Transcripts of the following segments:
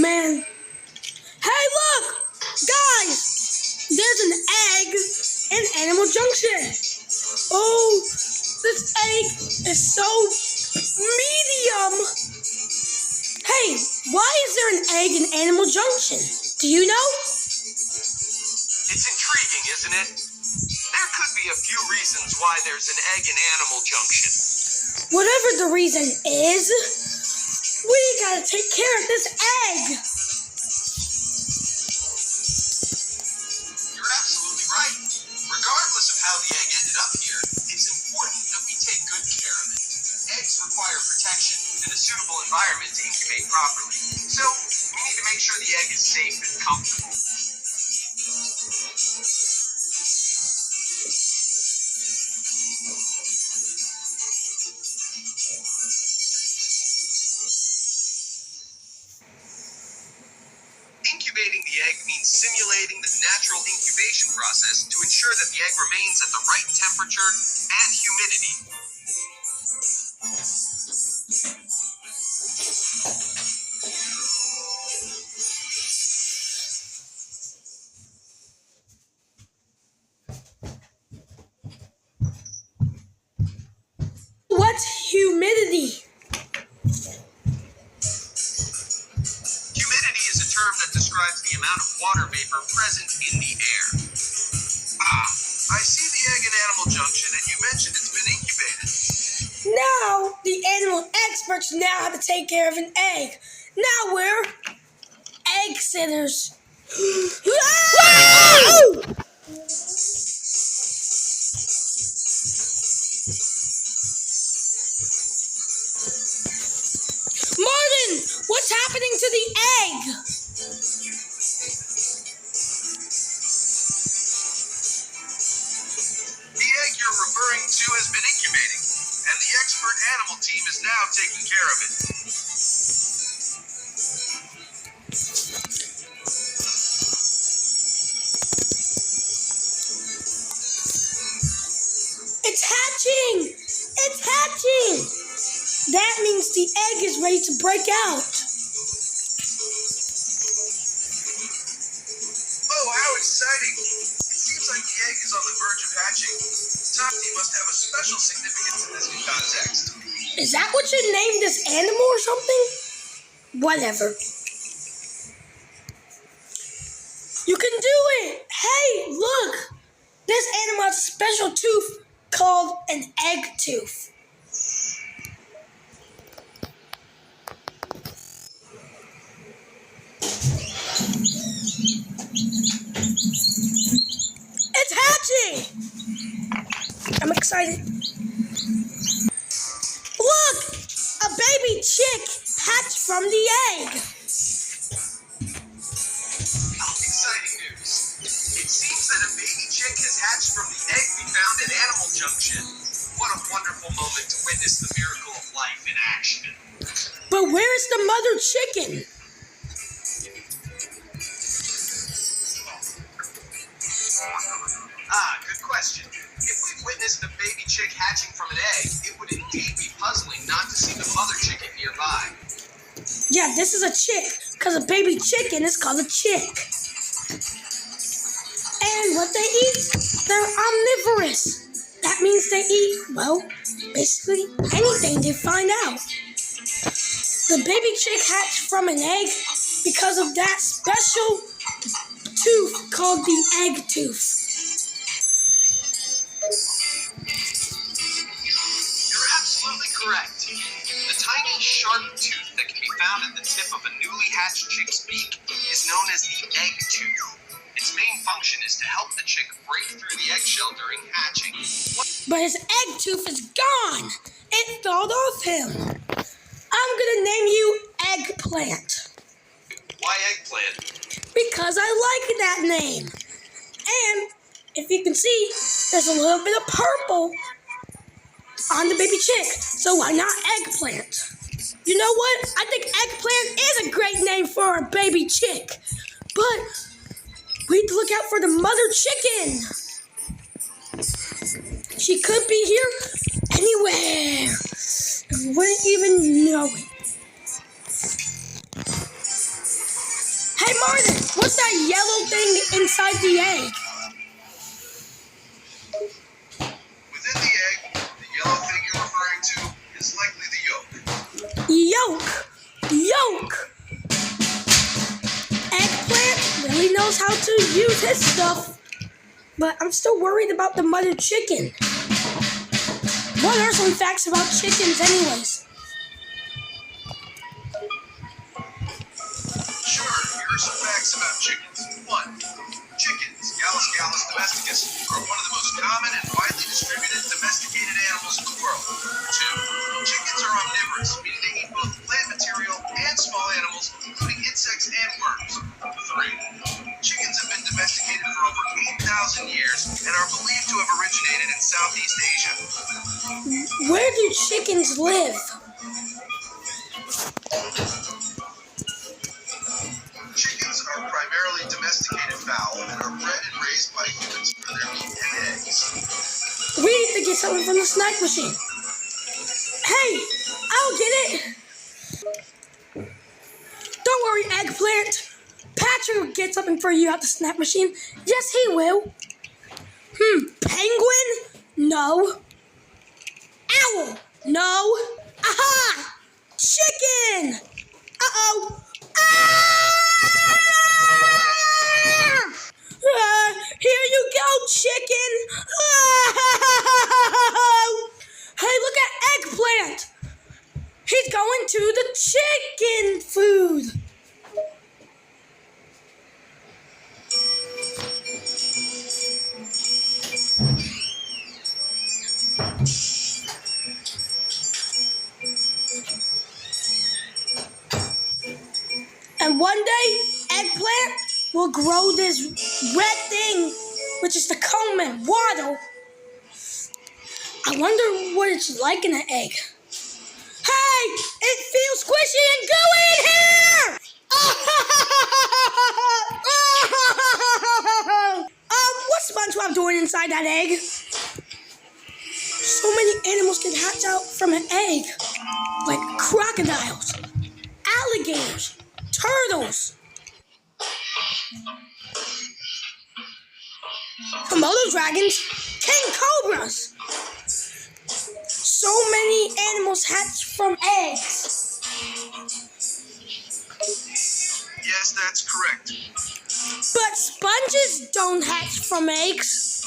man. Hey, look! Guys! There's an egg in Animal Junction. Oh, this egg is so medium. Hey, why is there an egg in Animal Junction? Do you know? It's intriguing, isn't it? There could be a few reasons why there's an egg in Animal Junction. Whatever the reason is, we gotta take care of this egg. You're absolutely right. Regardless of how the egg ended up here, it's important that we take good care of it. Eggs require protection and a suitable environment to incubate properly. So, we need to make sure the egg is safe and comfortable. Incubating the egg means simulating the natural incubation process to ensure that the egg remains at the right temperature and humidity. What's humidity? Humidity is a term that describes the amount of water vapor present in the air. I see the egg in Animal Junction, and you mentioned it's been incubated. Now, the animal experts now have to take care of an egg. Now we're egg sitters. Martin, what's happening to the egg? The egg you're referring to has been incubating, and the expert animal team is now taking care of it. It's hatching! It's hatching! That means the egg is ready to break out. Oh, how exciting! It seems like the egg is on the verge of hatching. Topsy must have a special significance in this new context. Is that what you named this animal or something? Whatever. You can do it! Hey, look! This animal has a special tooth called an egg tooth. It's hatching! I'm excited. Look! A baby chick hatched from the egg. Exciting news. It seems that a baby chick has hatched from the egg we found at Animal Junction. What a wonderful moment to witness the miracle of life in action. But where is the mother chicken? Good question. If we witnessed a baby chick hatching from an egg, it would indeed be puzzling not to see the mother chicken nearby. Yeah, this is a chick, because a baby chicken is called a chick. And what they eat? They're omnivorous. That means they eat, well, basically anything they find out. The baby chick hatched from an egg because of that special tooth called the egg tooth. You're absolutely correct. The tiny, sharp tooth that can be found at the tip of a newly hatched chick's beak is known as the egg tooth. Its main function is to help the chick break through the eggshell during hatching. But his egg tooth is gone. It fell off him. I'm gonna name you Eggplant. Why eggplant? Because I like that name. And if you can see, there's a little bit of purple on the baby chick. So why not Eggplant? You know what? I think Eggplant is a great name for a baby chick. But we need to look out for the mother chicken. She could be here anywhere. And we wouldn't even know it. started. What's that yellow thing inside the egg? Within the egg, the yellow thing you're referring to is likely the yolk. Yolk. Yolk. Eggplant really knows how to use his stuff. But I'm still worried about the mother chicken. What are some facts about chickens anyways? Sure, here are some facts about chickens. 1. Chickens, Gallus domesticus, are one of the most common and widely distributed domesticated animals in the world. 2. Chickens are omnivorous, meaning they eat both plant material and small animals, including insects and worms. 3. Chickens have been domesticated for over 8,000 years and are believed to have originated in Southeast Asia. Where do chickens live? Chickens are primarily domesticated fowl and are bred and raised by humans for their meat and eggs. We need to get something from the snack machine. Hey, I'll get it. Don't worry, Eggplant. Patrick will get something for you at the snack machine. Yes, he will. Penguin? No. Owl? No. Aha! Chicken! Uh-oh. Here you go, chicken! Hey, look at Eggplant! He's going to the chicken food! And one day, Eggplant will grow this red thing, which is the comb and waddle. I wonder what it's like in an egg. Hey, it feels squishy and gooey in here! What's SpongeBob doing inside that egg? So many animals can hatch out from an egg, like crocodiles, alligators, turtles. Komodo dragons, king cobras. So many animals hatch from eggs. Yes, that's correct. But sponges don't hatch from eggs.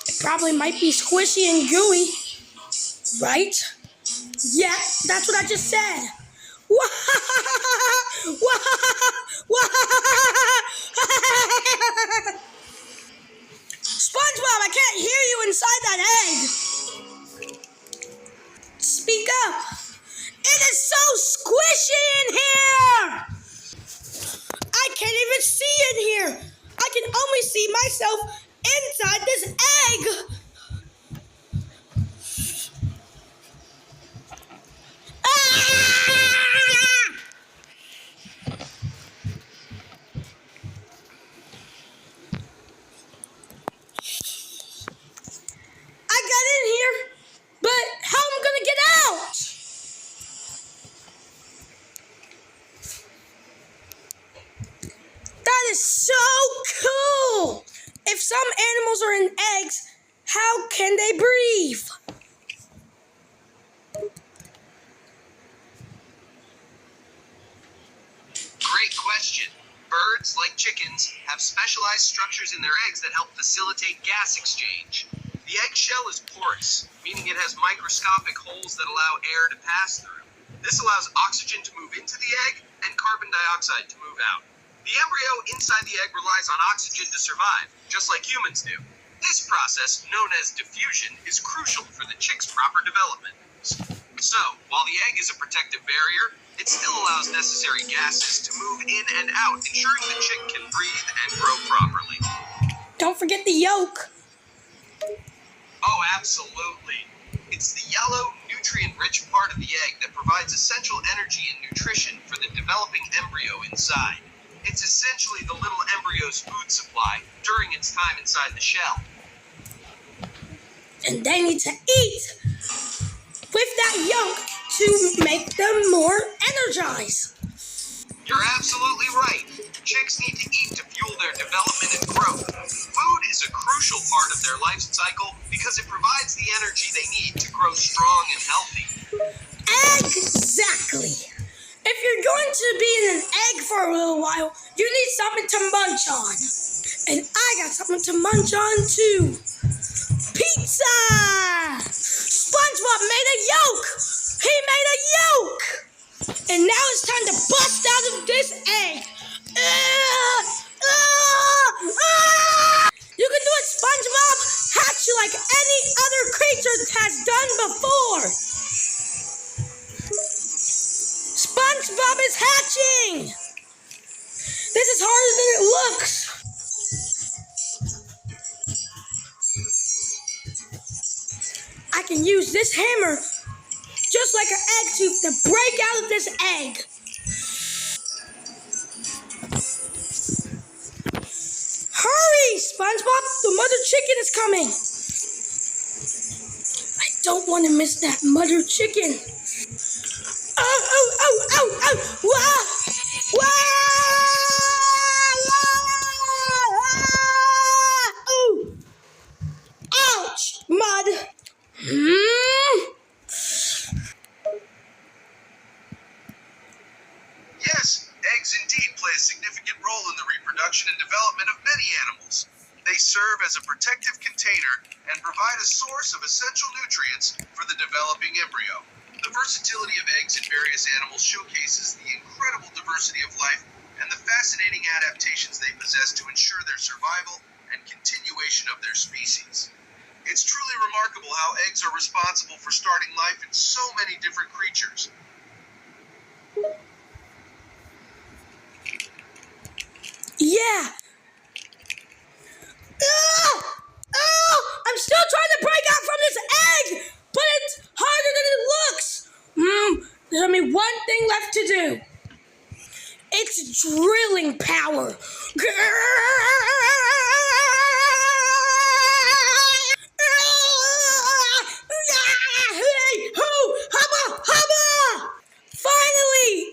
It probably might be squishy and gooey, right? Yeah, that's what I just said. SpongeBob, I can't hear you inside that egg. Speak up. It is so squishy in here. I can't even see in here. I can only see myself inside this egg. I got in here, but how am I gonna get out? That is so cool! If some animals are in eggs, how can they breathe? Great question. Birds, like chickens, have specialized structures in their eggs that help facilitate gas exchange. The eggshell is porous, meaning it has microscopic holes that allow air to pass through. This allows oxygen to move into the egg and carbon dioxide to move out. The embryo inside the egg relies on oxygen to survive, just like humans do. This process, known as diffusion, is crucial for the chick's proper development. So, while the egg is a protective barrier, it still allows necessary gases to move in and out, ensuring the chick can breathe and grow properly. Don't forget the yolk. Oh, absolutely. It's the yellow, nutrient-rich part of the egg that provides essential energy and nutrition for the developing embryo inside. It's essentially the little embryo's food supply during its time inside the shell. And they need to eat with that yolk to make them more energized. You're absolutely right. Chicks need to eat to fuel their development and growth. Food is a crucial part of their life cycle because it provides the energy they need to grow strong and healthy. Exactly. If you're going to be in an egg for a little while, you need something to munch on. And I got something to munch on too. Pizza! SpongeBob made a yolk! He made a yolk! And now it's time to bust out of this egg. You can do it, SpongeBob! Hatch you like any other creature has done before! SpongeBob is hatching! This is harder than it looks! I can use this hammer, just like an egg tooth, to break out of this egg. Hurry, SpongeBob! The mother chicken is coming! I don't want to miss that mother chicken. Oh! Wah! Ooh! Ouch! Mud! Yes, eggs indeed play a significant role in the reproduction and development of many animals. They serve as a protective container and provide a source of essential nutrients for the developing embryo. The versatility of eggs in various animals showcases the incredible diversity of life and the fascinating adaptations they possess to ensure their survival and continuation of their species. It's truly remarkable how eggs are responsible for starting life in so many different creatures. Yeah! I'm still trying to break out from this egg, but it's harder than it looks. There's only one thing left to do. It's drilling power.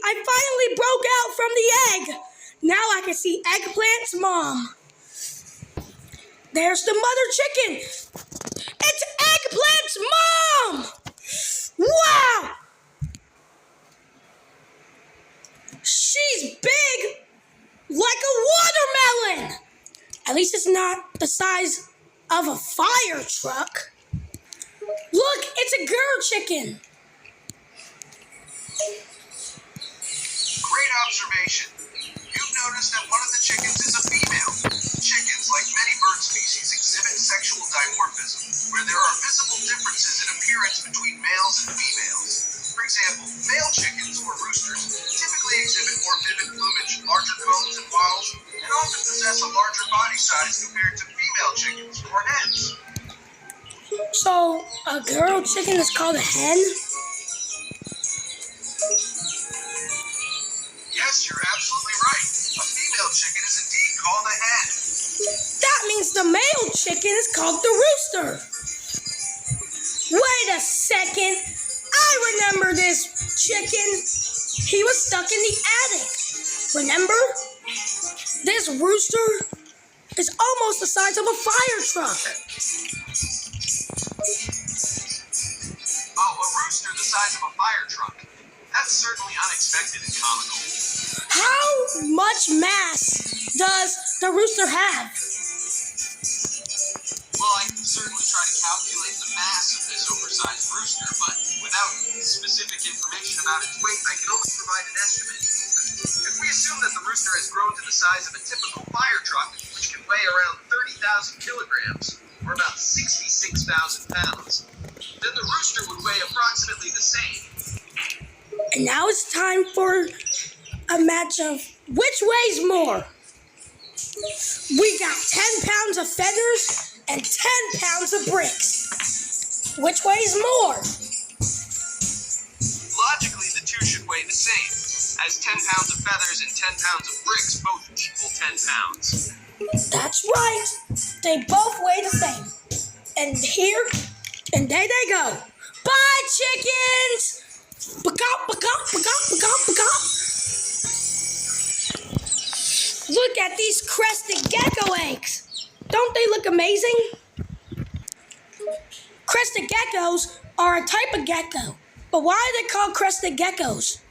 I finally broke out from the egg. Now I can see Eggplant's mom. There's the mother chicken. It's Eggplant's mom! Wow! She's big like a watermelon. At least it's not the size of a fire truck. Look, it's a girl chicken. Great observation. You've noticed that one of the chickens is a female. Chickens, like many bird species, exhibit sexual dimorphism, where there are visible differences in appearance between males and females. For example, male chickens, or roosters, typically exhibit more vivid plumage, larger combs and wattles, and often possess a larger body size compared to female chickens, or hens. So, a girl chicken is called a hen? Yes, you're absolutely right. A female chicken is indeed called a hen. That means the male chicken is called the rooster. Wait a second. I remember this chicken. He was stuck in the attic. Remember? This rooster is almost the size of a fire truck. Oh, a rooster the size of a fire truck. That's certainly unexpected and comical. How much mass does the rooster have? Well, I can certainly try to calculate the mass of this oversized rooster, but without specific information about its weight, I can only provide an estimate. If we assume that the rooster has grown to the size of a typical fire truck, which can weigh around 30,000 kilograms, or about 66,000 pounds, then the rooster would weigh approximately the same. And now it's time for a match of which weighs more. We got 10 pounds of feathers and 10 pounds of bricks. Which weighs more? Logically, the two should weigh the same, as 10 pounds of feathers and 10 pounds of bricks both equal 10 pounds. That's right. They both weigh the same. And here, and there they go. Bye, chickens! Ba-gop, ba-gop, ba-gop, ba-gop, ba-gop. Look at these crested gecko eggs. Don't they look amazing? Crested geckos are a type of gecko. But why are they called crested geckos?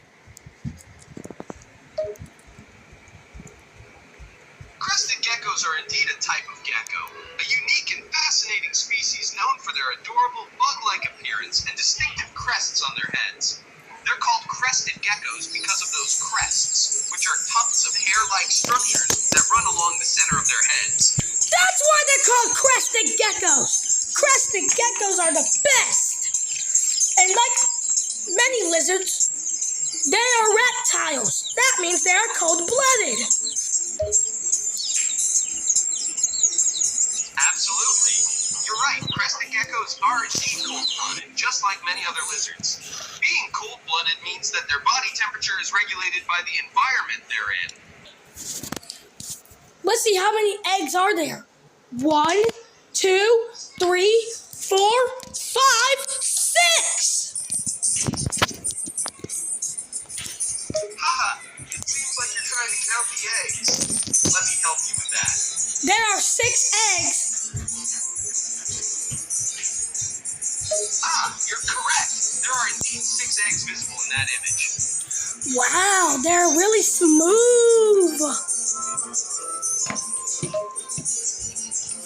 Crested geckos are indeed a type of gecko, a unique and fascinating species known for their adorable bug-like appearance and distinctive crests on their heads. They're called crested geckos because of those crests, which are tufts of hair-like structures that run along the center of their heads. That's why they're called crested geckos. Crested geckos are the best. And like many lizards, they are reptiles. That means they are cold-blooded. Absolutely. You're right, crested geckos are indeed cold-blooded, just like many other lizards. Being cold-blooded means that their body temperature is regulated by the environment they're in. Let's see, how many eggs are there? 1, 2, 3, 4, 5, 6! Haha, it seems like you're trying to count the eggs. Let me help you with that. There are 6 eggs. You're correct. There are indeed 6 eggs visible in that image. Wow, they're really smooth.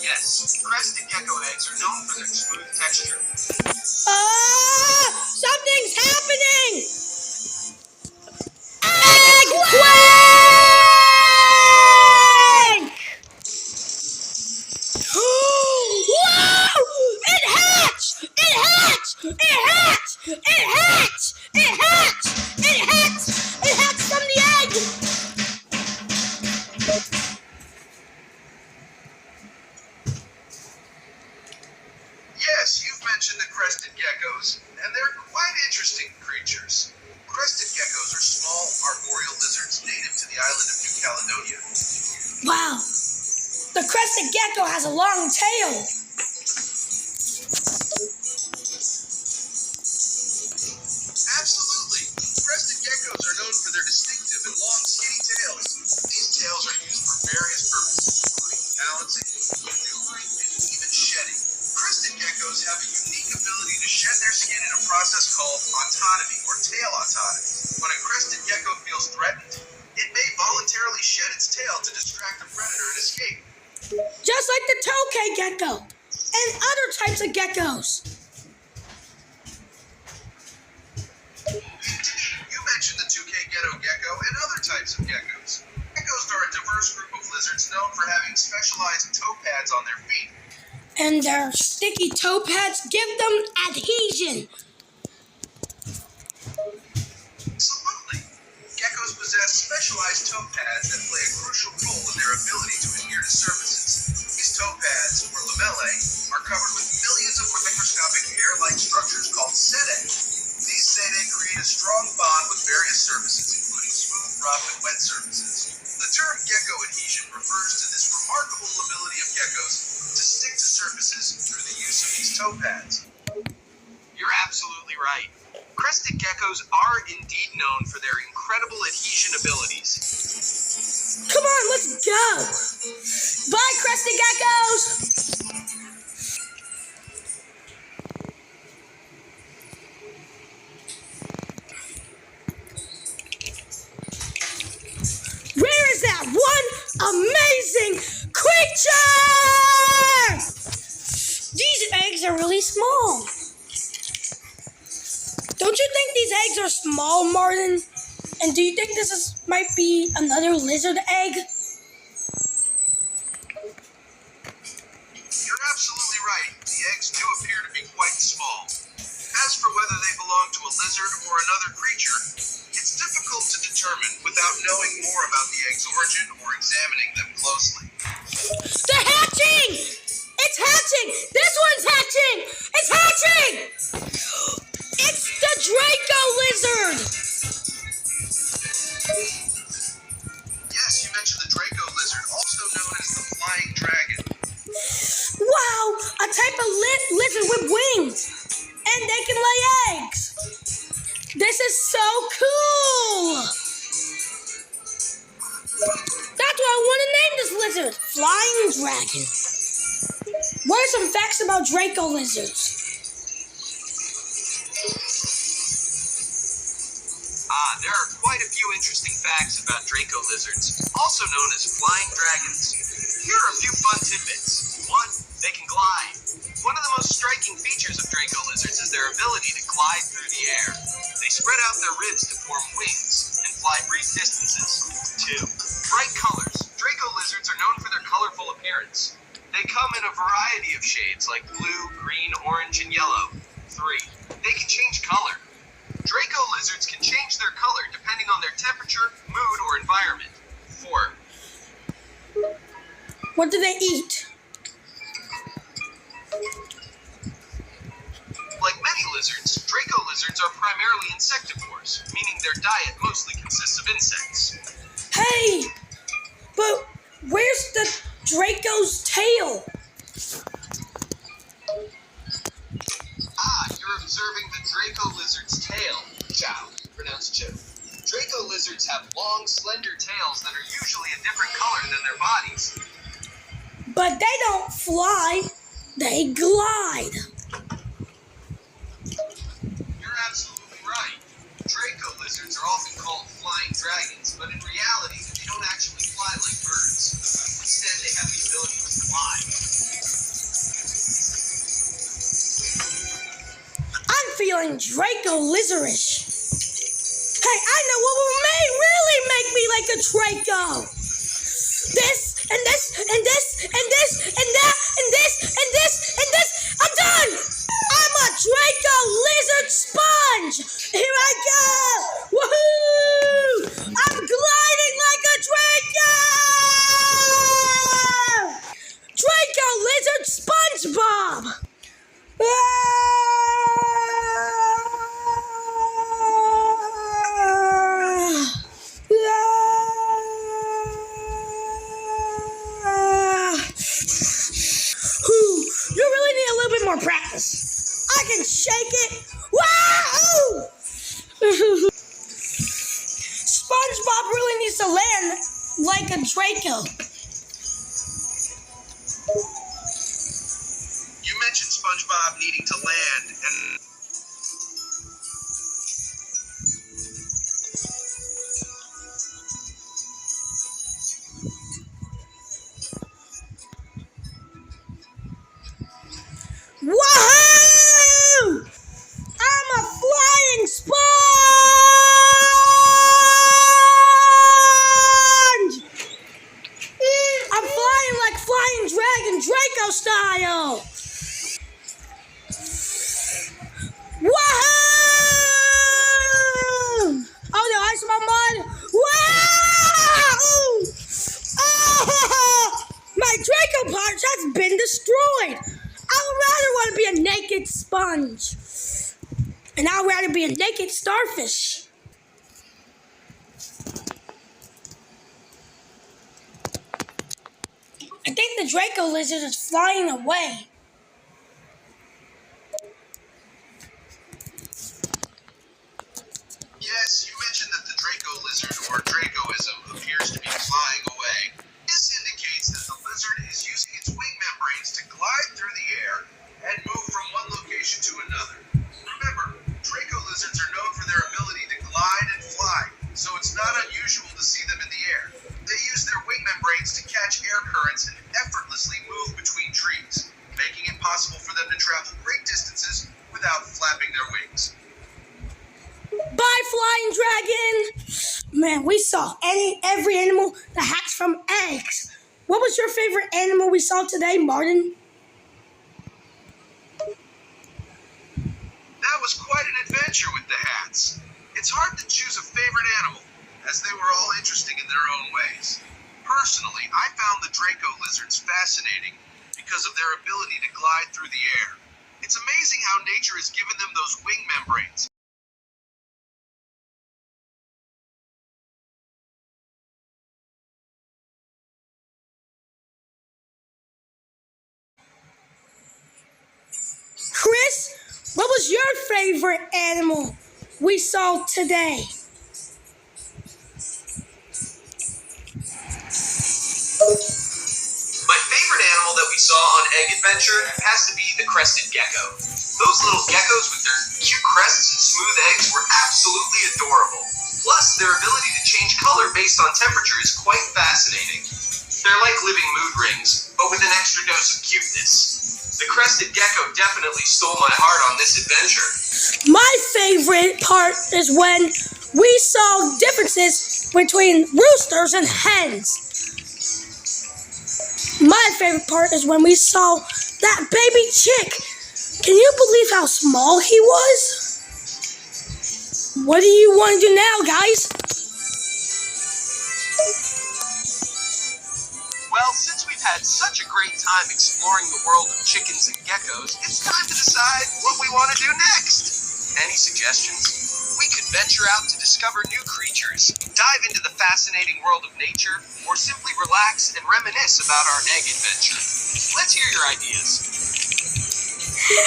Yes, crested gecko eggs are known for their smooth texture. Something's happening! Egg Quake! Whoa! It hatched! It hatched! It hatched! It hatched! It hatched! It hatched! It hatched from the egg! Yes, you've mentioned the crested geckos, and they're quite interesting creatures. Crested geckos are small, arboreal lizards native to the island of New Caledonia. Wow! The crested gecko has a long tail. Absolutely. Crested geckos are known for their distinctive and long, skinny tails. These tails are used for various purposes, including balancing, maneuvering, and even shedding. Crested geckos have a unique ability to shed their skin in a process called autonomy or tail autonomy. When a crested gecko feels threatened, it may voluntarily shed its tail to distract a predator and escape. Just like the tokay gecko and other types of geckos. You mentioned the 2K gecko and other types of geckos. Geckos are a diverse group of lizards known for having specialized toe pads on their feet. And their sticky toe pads give them adhesion. Absolutely. Geckos possess specialized toe pads that play a crucial role in their ability to adhere to surfaces. These toe pads, or lamellae, are covered with millions of microscopic hair-like structures called setae. These setae create a strong bond with various surfaces, including smooth, rough, and wet surfaces. The term gecko adhesion refers to this remarkable ability of geckos to stick to surfaces through the use of these toe pads. You're absolutely right. Crested geckos are indeed known for their incredible adhesion abilities. Come on, let's go. Bye, crested geckos. Where is that one amazing creature? These eggs are really small. Don't you think these eggs are small, Martin? And do you think might be another lizard egg? You're absolutely right. The eggs do appear to be quite small. As for whether they belong to a lizard or another creature, it's difficult to determine without knowing more about the egg's origin or examining them closely. They're hatching! It's hatching! This one's hatching! It's hatching! It's the Draco lizard! Yes, you mentioned the Draco lizard, also known as the flying dragon. Wow! A type of lizard with wings! And they can lay eggs! This is so cool! That's what I wanted lizard, flying dragon. What are some facts about Draco lizards? There are quite a few interesting facts about Draco lizards, also known as flying dragons. Here are a few fun tidbits. 1. They can glide. One of the most striking features of Draco lizards is their ability to glide through the air. They spread out their ribs to form wings and fly brief distances. 2. Bright colors. Draco lizards are known for their colorful appearance. They come in a variety of shades like blue, green, orange, and yellow. 3. They can change color. Draco lizards can change their color depending on their temperature, mood, or environment. 4. What do they eat? Like many lizards, Draco lizards are primarily insectivores, meaning their diet mostly consists of insects. Hey, but where's the Draco's tail? You're observing the Draco lizard's tail. Chow, pronounced Chip. Draco lizards have long, slender tails that are usually a different color than their bodies. But they don't fly, they glide. You're absolutely right. Draco lizards are often called flying dragons, but in reality, they don't actually fly like birds. Instead, they have the ability to glide. I'm feeling Draco lizardish. Hey, I know what will really make me like a Draco. This and this and this and this and that and this and this and this. I'm done. I'm a Draco lizard sponge. Here I go. Woohoo! I'm gliding like a Draco. Draco lizard SpongeBob. You really need a little bit more practice. I can shake it. Wow! SpongeBob really needs to land like a Draco. You mentioned SpongeBob needing to land, and Woohoo! I'm a flying sponge! I'm flying like Flying Dragon, Draco style! Woohoo! Oh no, I smell mud! Wow! Oh! My Draco pouch has been destroyed! I would rather want to be a naked sponge. And I'd rather be a naked starfish. I think the Draco lizard is flying away. yes, you mentioned that the Draco lizard, or Dracoism, appears to be flying away. This indicates that the lizard is using its wing membranes to glide through the air and move from one location to another. Remember, Draco lizards are known for their ability to glide and fly, so it's not unusual to see them in the air. They use their wing membranes to catch air currents and effortlessly move between trees, making it possible for them to travel great distances without flapping their wings. Bye, Flying Dragon! Man, we saw every animal that hatched from eggs. What was your favorite animal we saw today, Martin? That was quite an adventure with the hats. It's hard to choose a favorite animal, as they were all interesting in their own ways. Personally, I found the Draco lizards fascinating because of their ability to glide through the air. It's amazing how nature has given them those wing membranes. Chris, what was your favorite animal we saw today? saw on Egg Adventure has to be the crested gecko. Those little geckos with their cute crests and smooth eggs were absolutely adorable. Plus, their ability to change color based on temperature is quite fascinating. They're like living mood rings, but with an extra dose of cuteness. The crested gecko definitely stole my heart on this adventure. My favorite part is when we saw differences between roosters and hens. My favorite part is when we saw that baby chick. Can you believe how small he was? What do you want to do now, guys? Well, since we've had such a great time exploring the world of chickens and geckos, it's time to decide what we want to do next. Any suggestions? We could venture out to discover new creatures, dive into the fascinating world of nature, or simply relax and reminisce about our egg adventure. Let's hear your ideas.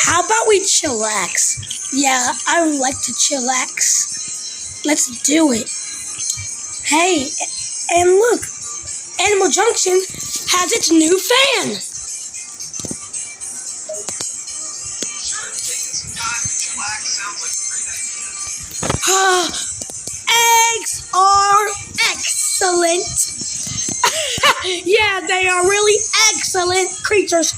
How about we chillax? Yeah, I would like to chillax. Let's do it. Hey, and look, Animal Junction has its new fan. Sure, taking some time to chillax sounds like a great idea. Eggs are excellent. Yeah, they are really excellent creatures.